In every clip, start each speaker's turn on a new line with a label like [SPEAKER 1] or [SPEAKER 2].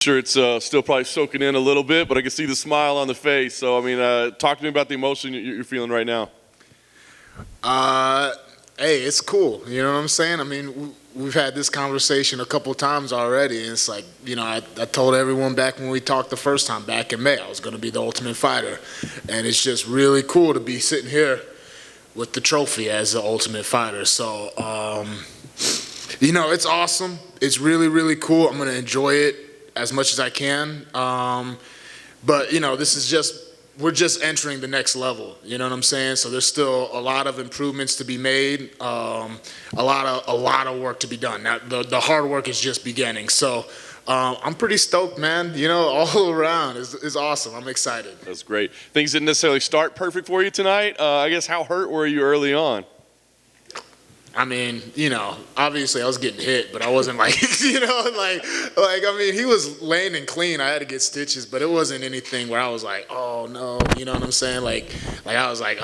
[SPEAKER 1] Sure, it's still probably soaking in a little bit, but I can see the smile on the face. So, I mean, talk to me about the emotion you're feeling right now.
[SPEAKER 2] Hey, it's cool. You know what I'm saying? I mean, we've had this conversation a couple times already, and it's like, you know, I told everyone back when we talked the first time, back in May, I was going to be the Ultimate Fighter. And it's just really cool to be sitting here with the trophy as the Ultimate Fighter. So, you know, it's awesome. It's really, really cool. I'm going to enjoy it as much as I can. But, you know, we're just entering the next level, you know what I'm saying? So there's still a lot of improvements to be made, a lot of work to be done. Now, the hard work is just beginning. So I'm pretty stoked, man. You know, all around is awesome. I'm excited.
[SPEAKER 1] That's great. Things didn't necessarily start perfect for you tonight. I guess how hurt were you early on?
[SPEAKER 2] I mean, you know, obviously I was getting hit, but I wasn't like, you know, like I mean, he was landing clean. I had to get stitches, but it wasn't anything where I was like, oh no, you know what I'm saying? Like I was like,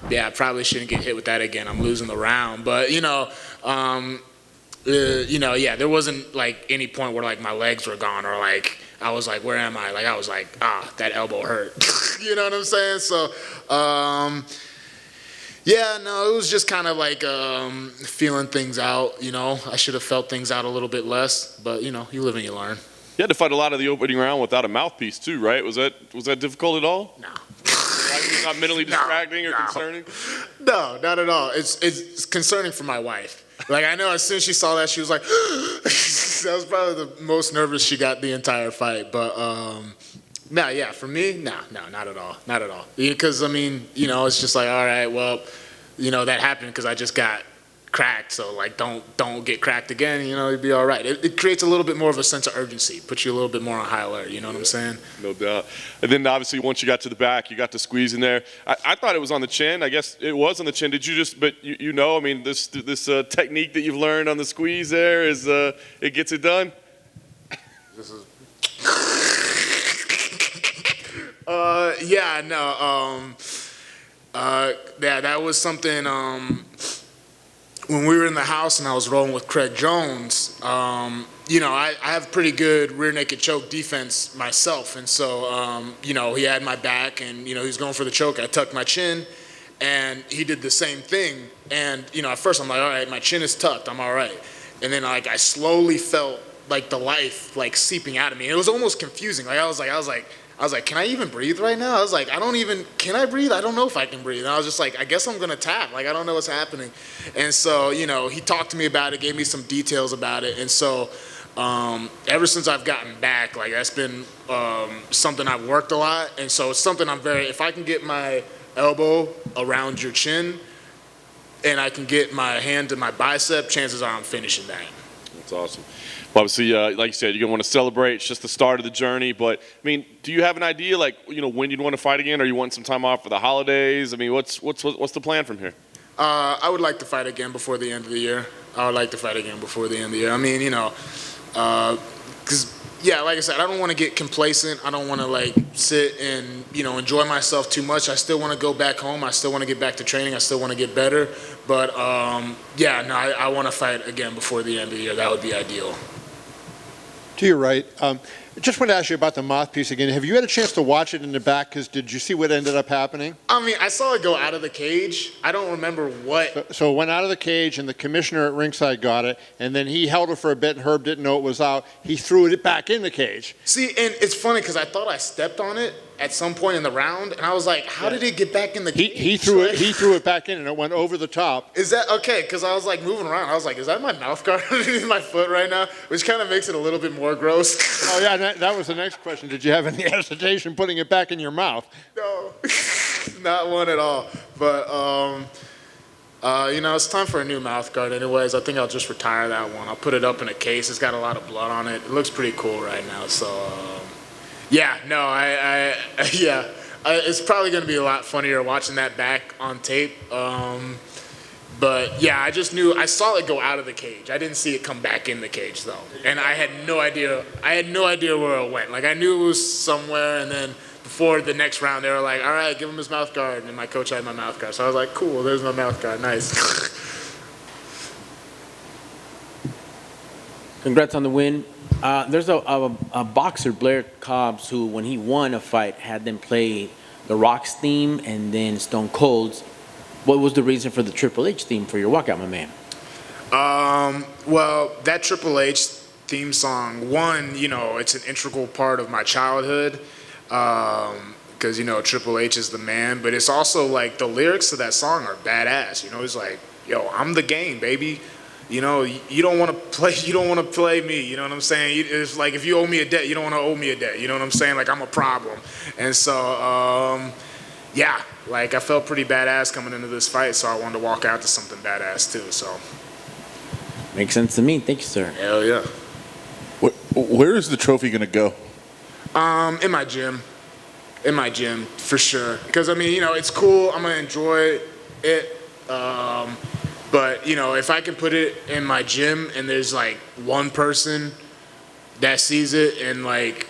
[SPEAKER 2] yeah, I probably shouldn't get hit with that again. I'm losing the round. But you know, yeah, there wasn't like any point where like my legs were gone or like I was like, where am I? Like I was like, that elbow hurt. You know what I'm saying? So. Yeah, no, it was just kind of like feeling things out, you know. I should have felt things out a little bit less, but, you know, you live and you learn.
[SPEAKER 1] You had to fight a lot of the opening round without a mouthpiece too, right? Was that difficult at all?
[SPEAKER 2] No.
[SPEAKER 1] Not mentally distracting or concerning?
[SPEAKER 2] No, not at all. It's concerning for my wife. Like, I know as soon as she saw that, she was like, that was probably the most nervous she got the entire fight, but... No, yeah, for me, no, not at all, not at all. Because I mean, you know, it's just like, all right, well, you know, that happened because I just got cracked, so like, don't get cracked again. You know, you'd be all right. It creates a little bit more of a sense of urgency, puts you a little bit more on high alert. You know what I'm saying?
[SPEAKER 1] No doubt. And then obviously once you got to the back, you got to squeeze in there. I thought it was on the chin. I guess it was on the chin. Did you just? But you know, I mean, this technique that you've learned on the squeeze there is it gets it done.
[SPEAKER 2] This is. Yeah, no, yeah, that was something, when we were in the house and I was rolling with Craig Jones, you know, I have pretty good rear naked choke defense myself, and so, you know, he had my back and, you know, he was going for the choke. I tucked my chin, and he did the same thing, and, you know, at first I'm like, all right, my chin is tucked, I'm all right, and then, like, I slowly felt, like, the life, like, seeping out of me. It was almost confusing. Like, I was like, can I even breathe right now? I was like, can I breathe? I don't know if I can breathe. And I was just like, I guess I'm going to tap. Like, I don't know what's happening. And so, you know, he talked to me about it, gave me some details about it. And so ever since I've gotten back, like, that's been something I've worked a lot. And so it's something if I can get my elbow around your chin and I can get my hand to my bicep, chances are I'm finishing that.
[SPEAKER 1] That's awesome. Well, obviously, like you said, you're gonna want to celebrate. It's just the start of the journey. But I mean, do you have an idea, like, you know, when you'd want to fight again, or you want some time off for the holidays? I mean, what's the plan from here?
[SPEAKER 2] I would like to fight again before the end of the year. I mean, you know, because yeah, like I said, I don't want to get complacent. I don't want to like sit and, you know, enjoy myself too much. I still want to go back home. I still want to get back to training. I still want to get better. But yeah, no, I want to fight again before the end of the year. That would be ideal.
[SPEAKER 3] To your right, just want to ask you about the mouthpiece again. Have you had a chance to watch it in the back? Because did you see what ended up happening?
[SPEAKER 2] I mean, I saw it go out of the cage. I don't remember what.
[SPEAKER 3] So it went out of the cage, and the commissioner at ringside got it, and then he held it for a bit, and Herb didn't know it was out. He threw it back in the cage.
[SPEAKER 2] See, and it's funny because I thought I stepped on it at some point in the round, and I was like, how did it get back in the cage?
[SPEAKER 3] He threw it back in, and it went over the top.
[SPEAKER 2] Is that okay? Because I was like moving around. I was like, is that my mouth guard underneath my foot right now? Which kind of makes it a little bit more gross.
[SPEAKER 3] Oh yeah, that was the next question. Did you have any hesitation putting it back in your mouth?
[SPEAKER 2] No, not one at all. But you know, it's time for a new mouth guard anyways. I think I'll just retire that one. I'll put it up in a case. It's got a lot of blood on it. It looks pretty cool right now. So yeah, no, yeah, it's probably going to be a lot funnier watching that back on tape. But yeah, I just knew, I saw it go out of the cage. I didn't see it come back in the cage though. And I had no idea where it went. Like, I knew it was somewhere, and then before the next round, they were like, all right, give him his mouth guard. And my coach had my mouth guard. So I was like, cool, there's my mouth guard, nice.
[SPEAKER 4] Congrats on the win. There's a boxer, Blair Cobbs, who, when he won a fight, had them play The Rock's theme and then Stone Cold's. What was the reason for the Triple H theme for your walkout, my man?
[SPEAKER 2] Well, that Triple H theme song, one, it's an integral part of my childhood, because, Triple H is the man, but it's also like the lyrics to that song are badass. It's like, yo, I'm the game, baby. You don't want to play me. You know what I'm saying? It's like, if you owe me a debt, you don't want to owe me a debt. You know what I'm saying? Like, I'm a problem. And so, yeah, like, I felt pretty badass coming into this fight, so I wanted to walk out to something badass too. So,
[SPEAKER 4] makes sense to me. Thank you, sir.
[SPEAKER 2] hell yeah.
[SPEAKER 5] Where is the trophy going to go?
[SPEAKER 2] In my gym. In my gym, for sure. Because, it's cool. I'm going to enjoy it. But, if I can put it in my gym and there's, like, one person that sees it and, like,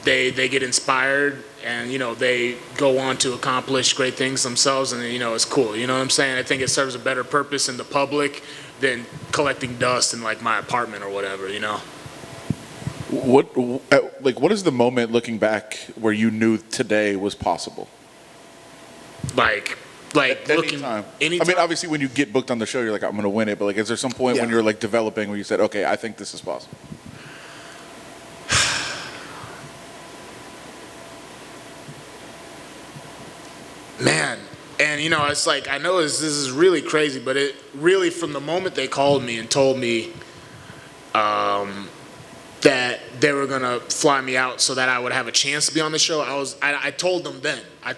[SPEAKER 2] they get inspired and, they go on to accomplish great things themselves and, it's cool. You know what I'm saying? I think it serves a better purpose in the public than collecting dust in, like, my apartment or whatever,
[SPEAKER 5] What is the moment looking back where you knew today was possible?
[SPEAKER 2] Like looking
[SPEAKER 5] Anytime.
[SPEAKER 2] anytime.
[SPEAKER 5] I mean, obviously, when you get booked on the show, you're like, I'm going to win it. But like, is there some point when
[SPEAKER 2] Yeah.
[SPEAKER 5] you're like developing where you said, okay, I think this is possible?
[SPEAKER 2] Man, and it's like, I know this is really crazy, but it really, from the moment they called me and told me that they were gonna fly me out so that I would have a chance to be on the show, I told them then. I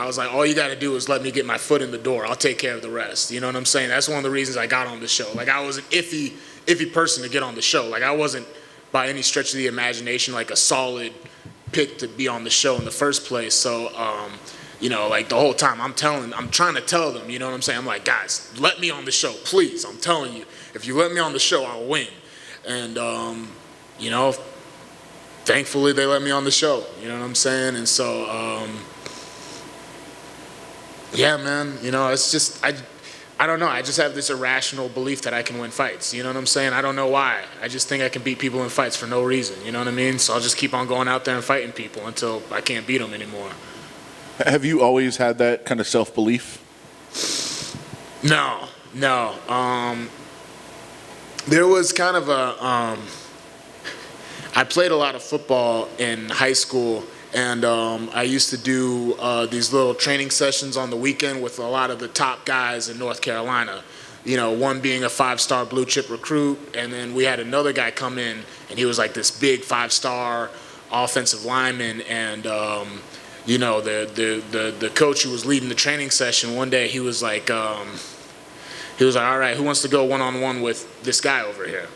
[SPEAKER 2] was like, all you gotta do is let me get my foot in the door. I'll take care of the rest. You know what I'm saying? That's one of the reasons I got on the show. Like, I was an iffy person to get on the show. Like, I wasn't by any stretch of the imagination like a solid pick to be on the show in the first place. So, like, the whole time I'm trying to tell them, you know what I'm saying? I'm like, guys, let me on the show, please. I'm telling you, if you let me on the show, I'll win. And, thankfully they let me on the show, you know what I'm saying? And so, yeah, man, it's just, I don't know. I just have this irrational belief that I can win fights, you know what I'm saying? I don't know why. I just think I can beat people in fights for no reason, you know what I mean? So I'll just keep on going out there and fighting people until I can't beat them anymore.
[SPEAKER 5] Have you always had that kind of self-belief?
[SPEAKER 2] No. There was kind of I played a lot of football in high school, and I used to do these little training sessions on the weekend with a lot of the top guys in North Carolina. One being a 5-star blue chip recruit, and then we had another guy come in, and he was like this big 5-star offensive lineman, and the coach who was leading the training session, one day he was like, all right, who wants to go one-on-one with this guy over here?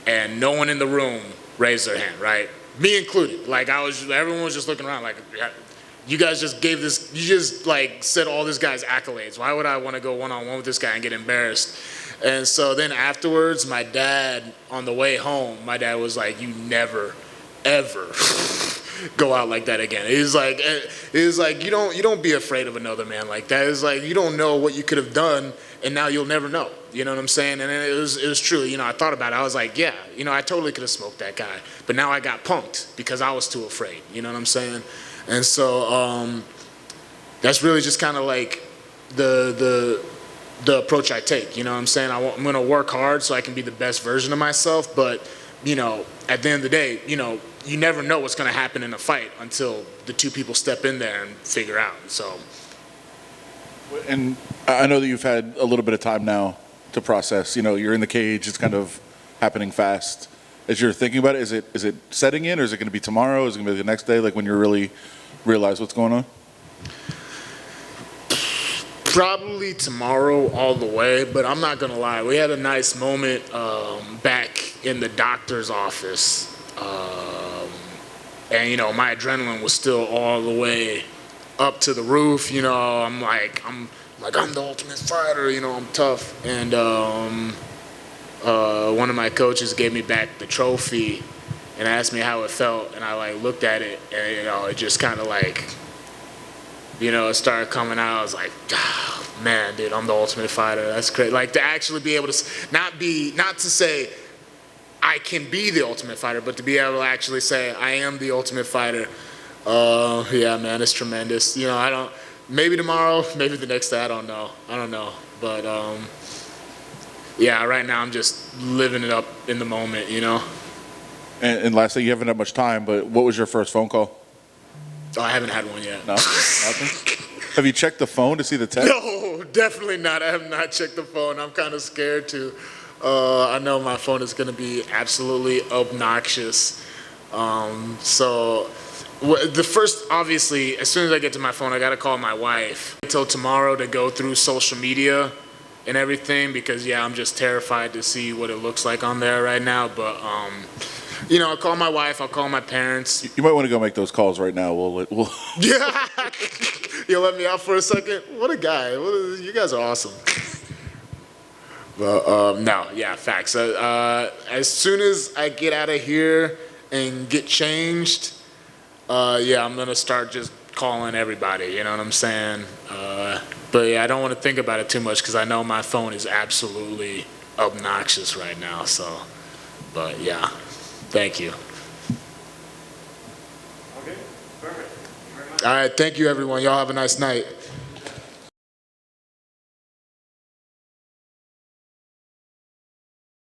[SPEAKER 2] And no one in the room raised their hand, right? Me included. Like, everyone was just looking around like, you guys just said all this guy's accolades. Why would I want to go one-on-one with this guy and get embarrassed? And so then afterwards, my dad, on the way home, my dad was like, you never, ever go out like that again. It was like, you don't be afraid of another man like that. It's like, you don't know what you could have done, and now you'll never know. You know what I'm saying? And it was true. I thought about it. I was like, yeah, I totally could have smoked that guy, but now I got punked because I was too afraid. You know what I'm saying? And so that's really just kind of like the approach I take. You know what I'm saying? I'm going to work hard so I can be the best version of myself, but at the end of the day, you never know what's going to happen in a fight until the two people step in there and figure out. So,
[SPEAKER 5] And I know that you've had a little bit of time now to process. You're in the cage. It's kind of happening fast. As you're thinking about it, is it setting in, or is it going to be tomorrow? Is it going to be the next day, like when you really realize what's going on?
[SPEAKER 2] probably tomorrow all the way, but I'm not going to lie. We had a nice moment back in the doctor's office. And, my adrenaline was still all the way up to the roof. I'm like, I'm the ultimate fighter, I'm tough. And one of my coaches gave me back the trophy and asked me how it felt. And I looked at it and, it just kind of it started coming out. I was like, oh, man, dude, I'm the ultimate fighter. That's great. To actually be able to not to say I can be the Ultimate Fighter, but to be able to actually say I am the Ultimate Fighter, yeah, man, it's tremendous. You know, maybe tomorrow, maybe the next day, I don't know, but yeah, right now I'm just living it up in the moment, you know.
[SPEAKER 5] And lastly, you haven't had much time, but what was your first phone call?
[SPEAKER 2] Oh, I haven't had one yet.
[SPEAKER 5] No, nothing. Have you checked the phone to see the text?
[SPEAKER 2] No, definitely not. I have not checked the phone. I'm kind of scared to. I know my phone is going to be absolutely obnoxious. So the first, obviously, as soon as I get to my phone, I got to call my wife. Until tomorrow to go through social media and everything, because yeah, I'm just terrified to see what it looks like on there right now. But you know, I'll call my wife, I'll call my parents.
[SPEAKER 5] You might want to go make those calls right now. We'll
[SPEAKER 2] Yeah, you'll let me out for a second. What a guy! You guys are awesome. But no, yeah, facts. As soon as I get out of here and get changed, yeah, I'm gonna start just calling everybody. You know what I'm saying? But yeah, I don't want to think about it too much because I know my phone is absolutely obnoxious right now. So, but yeah, thank you.
[SPEAKER 1] Okay, perfect.
[SPEAKER 2] All right, thank you, everyone. Y'all have a nice night.